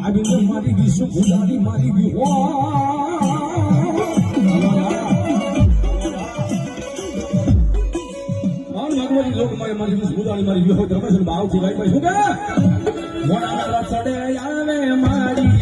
આવીને મારી ગઈ શું ભૂલાની મારી ગઈ હો ભગવાન લોક મારી ગઈ ભૂલાની મારી ગઈ હો તમે શું ભાવ થી ભાઈ શું કે મોડા ચડે આવે મારી